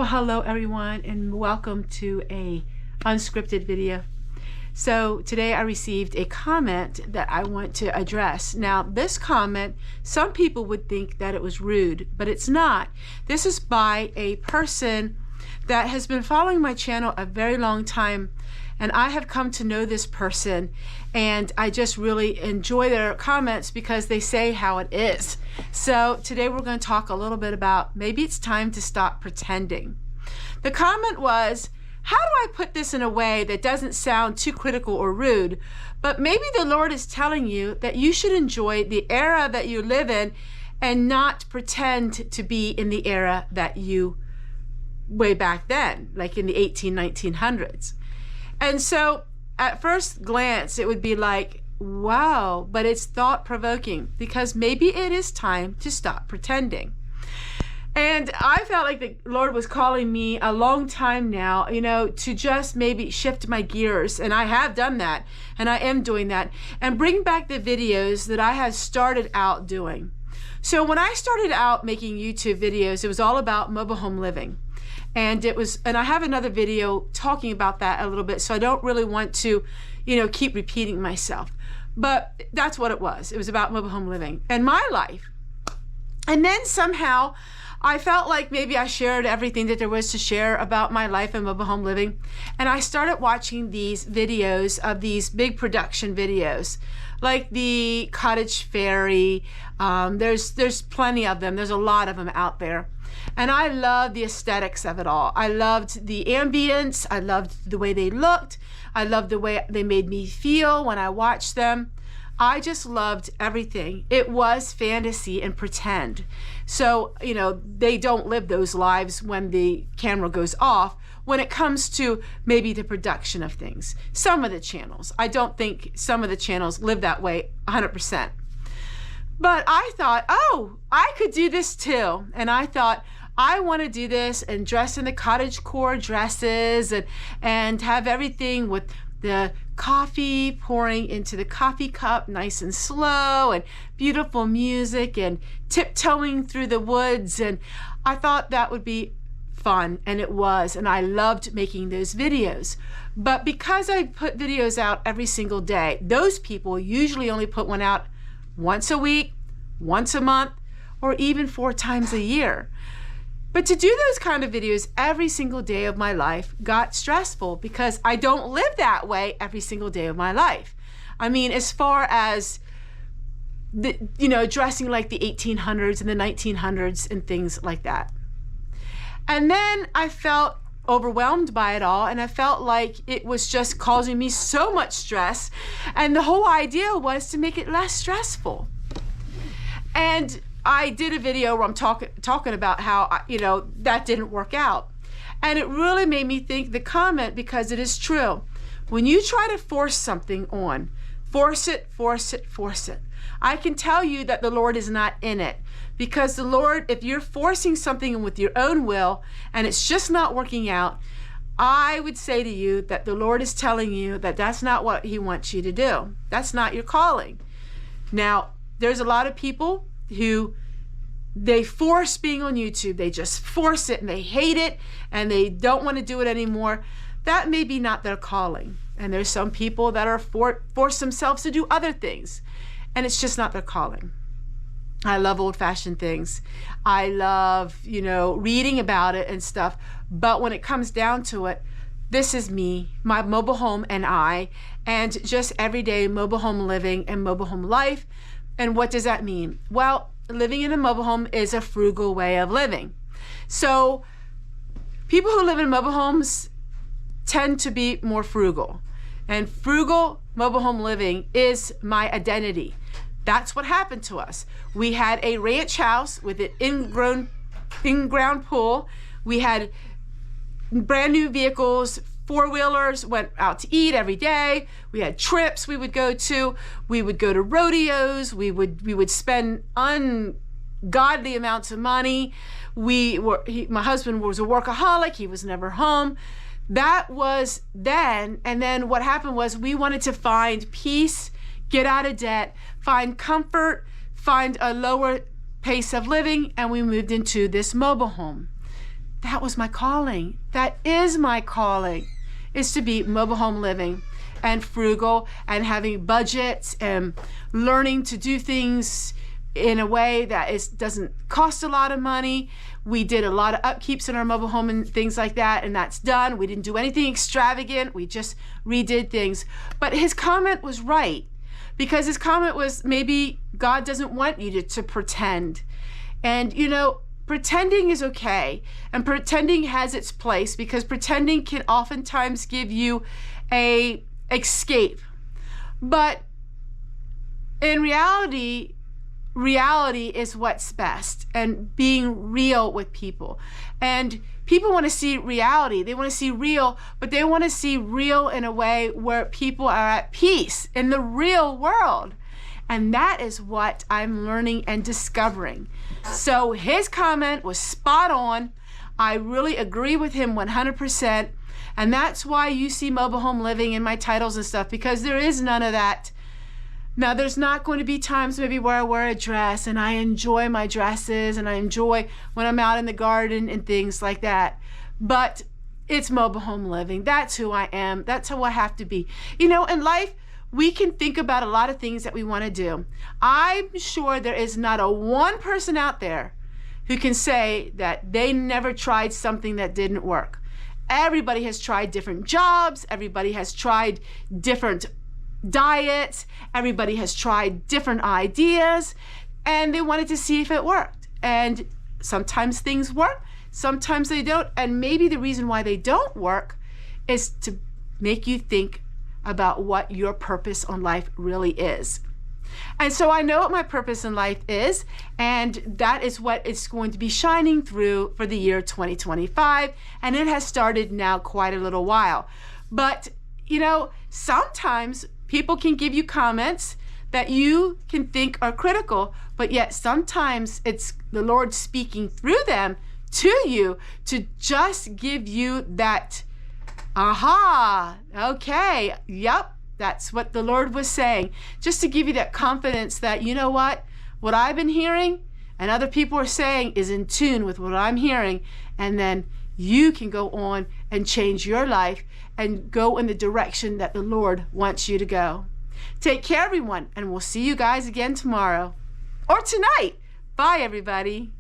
Well, hello everyone, and welcome to a unscripted video. So today I received a comment that I want to address. Now this comment, some people would think that it was rude, but it's not. This is by a person that has been following my channel a very long time, and I have come to know this person, and I just really enjoy their comments because they say how it is. So today we're going to talk a little bit about maybe it's time to stop pretending. The comment was, how do I put this in a way that doesn't sound too critical or rude, but maybe the Lord is telling you that you should enjoy the era that you live in and not pretend to be in the era that you way back then, like in the 1900s. And so at first glance, it would be like, wow, but it's thought-provoking because maybe it is time to stop pretending. And I felt like the Lord was calling me a long time now, to just maybe shift my gears. And I have done that, and I am doing that, and bring back the videos that I had started out doing. So when I started out making YouTube videos, it was all about mobile home living. And I have another video talking about that a little bit, so I don't really want to, keep repeating myself. But that's what it was. It was about mobile home living and my life. And then somehow I felt like maybe I shared everything that there was to share about my life in mobile home living. And I started watching these videos of these big production videos, like the Cottage Fairy. There's plenty of them. There's a lot of them out there. And I loved the aesthetics of it all. I loved the ambience. I loved the way they looked. I loved the way they made me feel when I watched them. I just loved everything. It was fantasy and pretend. So, they don't live those lives when the camera goes off when it comes to maybe the production of things. Some of the channels. I don't think some of the channels live that way 100%. But I thought, oh, I could do this too. And I thought, I want to do this and dress in the cottagecore dresses and have everything with the coffee pouring into the coffee cup nice and slow and beautiful music and tiptoeing through the woods. And I thought that would be fun, and it was, and I loved making those videos. But because I put videos out every single day, those people usually only put one out once a week, once a month, or even 4 times a year. But to do those kind of videos every single day of my life got stressful because I don't live that way every single day of my life. I mean, as far as dressing like the 1800s and the 1900s and things like that. And then I felt overwhelmed by it all, and I felt like it was just causing me so much stress, and the whole idea was to make it less stressful. And I did a video where I'm talking about how that didn't work out, and it really made me think the comment, because it is true. When you try to force something on, force it, I can tell you that the Lord is not in it. Because the Lord, if you're forcing something with your own will and it's just not working out, I would say to you that the Lord is telling you that that's not what He wants you to do. That's not your calling. Now, there's a lot of people who they force being on YouTube. They just force it and they hate it and they don't want to do it anymore. That may be not their calling. And there's some people that are force themselves to do other things, and it's just not their calling. I love old-fashioned things. I love, reading about it and stuff. But when it comes down to it, this is me, my mobile home and I, and just everyday mobile home living and mobile home life. And what does that mean? Well, living in a mobile home is a frugal way of living. So people who live in mobile homes tend to be more frugal. And frugal mobile home living is my identity. That's what happened to us. We had a ranch house with an in-ground pool. We had brand new vehicles, 4-wheelers, went out to eat every day. We had trips we would go to. We would go to rodeos. We would spend ungodly amounts of money. My husband was a workaholic. He was never home. That was then. And then what happened was we wanted to find peace, get out of debt, find comfort, find a lower pace of living, and we moved into this mobile home. that was my calling. That is my calling, is to be mobile home living and frugal and having budgets and learning to do things in a way that doesn't cost a lot of money. We did a lot of upkeeps in our mobile home and things like that, and that's done. We didn't do anything extravagant. We just redid things. But his comment was right, because his comment was, maybe God doesn't want you to pretend. And you know, pretending is okay, and pretending has its place, because pretending can oftentimes give you a escape. But in reality is what's best, and being real with people. And people want to see reality. They want to see real, but they want to see real in a way where people are at peace in the real world. And that is what I'm learning and discovering. So his comment was spot on. I really agree with him 100%. And that's why you see mobile home living in my titles and stuff, because there is none of that. Now, there's not going to be times maybe where I wear a dress and I enjoy my dresses and I enjoy when I'm out in the garden and things like that. But it's mobile home living. That's who I am. That's who I have to be. You know, in life, we can think about a lot of things that we want to do. I'm sure there is not a one person out there who can say that they never tried something that didn't work. Everybody has tried different jobs. Everybody has tried different diets. Everybody has tried different ideas, and they wanted to see if it worked. And sometimes things work, sometimes they don't. And maybe the reason why they don't work is to make you think about what your purpose on life really is. And so I know what my purpose in life is, and that is what is going to be shining through for the year 2025. And it has started now quite a little while. But, you know, sometimes people can give you comments that you can think are critical, but yet sometimes it's the Lord speaking through them to you to just give you that, aha, okay, yep, that's what the Lord was saying. Just to give you that confidence that, you know what I've been hearing and other people are saying is in tune with what I'm hearing, and then you can go on and change your life and go in the direction that the Lord wants you to go. Take care, everyone, and we'll see you guys again tomorrow or tonight. Bye, everybody.